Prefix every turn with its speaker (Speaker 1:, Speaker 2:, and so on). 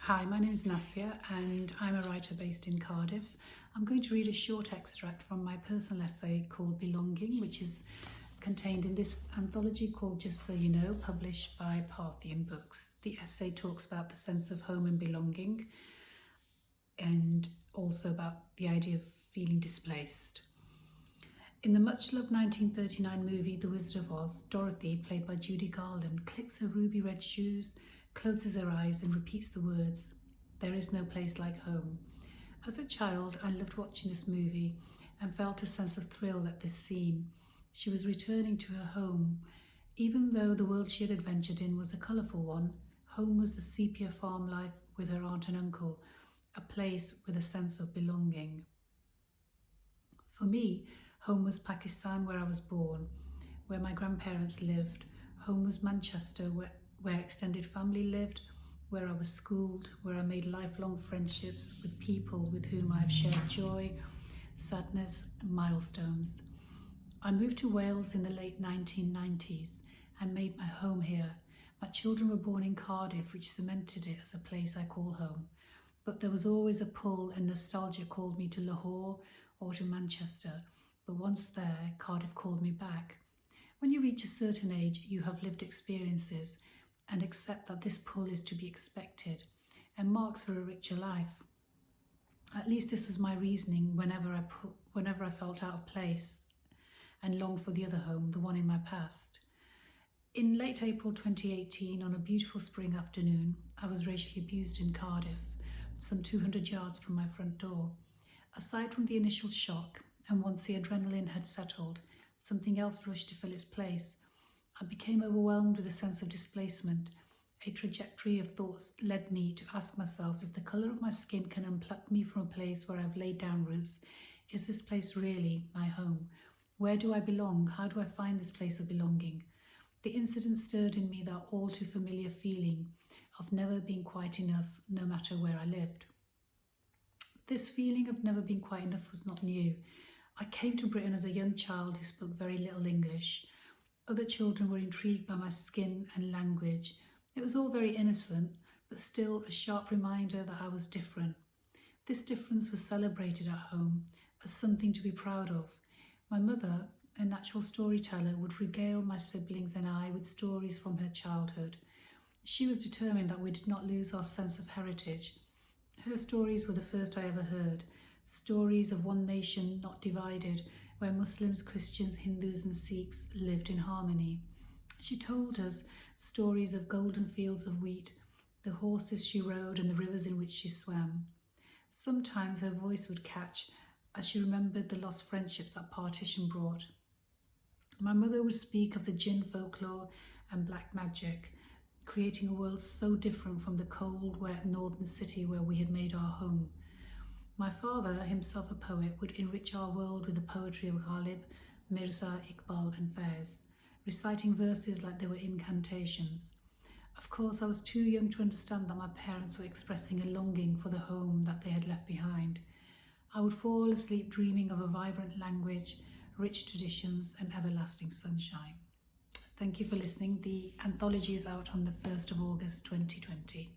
Speaker 1: Hi, my name is Nasia and I'm a writer based in Cardiff. I'm going to read a short extract from my personal essay called Belonging, which is contained in this anthology called Just So You Know, published by Parthian Books. The essay talks about the sense of home and belonging and also about the idea of feeling displaced. In the much-loved 1939 movie The Wizard of Oz, Dorothy, played by Judy Garland, clicks her ruby red shoes, closes her eyes and repeats the words, "There is no place like home." As a child, I loved watching this movie and felt a sense of thrill at this scene. She was returning to her home. Even though the world she had adventured in was a colourful one, home was the sepia farm life with her aunt and uncle, a place with a sense of belonging. For me, home was Pakistan, where I was born, where my grandparents lived. Home was Manchester, where extended family lived, where I was schooled, where I made lifelong friendships with people with whom I have shared joy, sadness and milestones. I moved to Wales in the late 1990s and made my home here. My children were born in Cardiff, which cemented it as a place I call home. But there was always a pull and nostalgia called me to Lahore or to Manchester. But once there, Cardiff called me back. When you reach a certain age, you have lived experiences and accept that this pull is to be expected and marks for a richer life. At least this was my reasoning whenever I felt out of place and longed for the other home, the one in my past. In late April 2018, on a beautiful spring afternoon, I was racially abused in Cardiff, some 200 yards from my front door. Aside from the initial shock, and once the adrenaline had settled, something else rushed to fill its place. I became overwhelmed with a sense of displacement. A trajectory of thoughts led me to ask myself, if the colour of my skin can unpluck me from a place where I've laid down roots, is this place really my home? Where do I belong? How do I find this place of belonging? The incident stirred in me that all too familiar feeling of never being quite enough, no matter where I lived. This feeling of never being quite enough was not new. I came to Britain as a young child who spoke very little English. Other children were intrigued by my skin and language. It was all very innocent, but still a sharp reminder that I was different. This difference was celebrated at home as something to be proud of. My mother, a natural storyteller, would regale my siblings and I with stories from her childhood. She was determined that we did not lose our sense of heritage. Her stories were the first I ever heard, stories of one nation not divided, where Muslims, Christians, Hindus and Sikhs lived in harmony. She told us stories of golden fields of wheat, the horses she rode and the rivers in which she swam. Sometimes her voice would catch as she remembered the lost friendships that partition brought. My mother would speak of the jinn folklore and black magic, creating a world so different from the cold, wet northern city where we had made our home. My father, himself a poet, would enrich our world with the poetry of Ghalib, Mirza, Iqbal and Faiz, reciting verses like they were incantations. Of course, I was too young to understand that my parents were expressing a longing for the home that they had left behind. I would fall asleep dreaming of a vibrant language, rich traditions and everlasting sunshine. Thank you for listening. The anthology is out on the 1st of August 2020.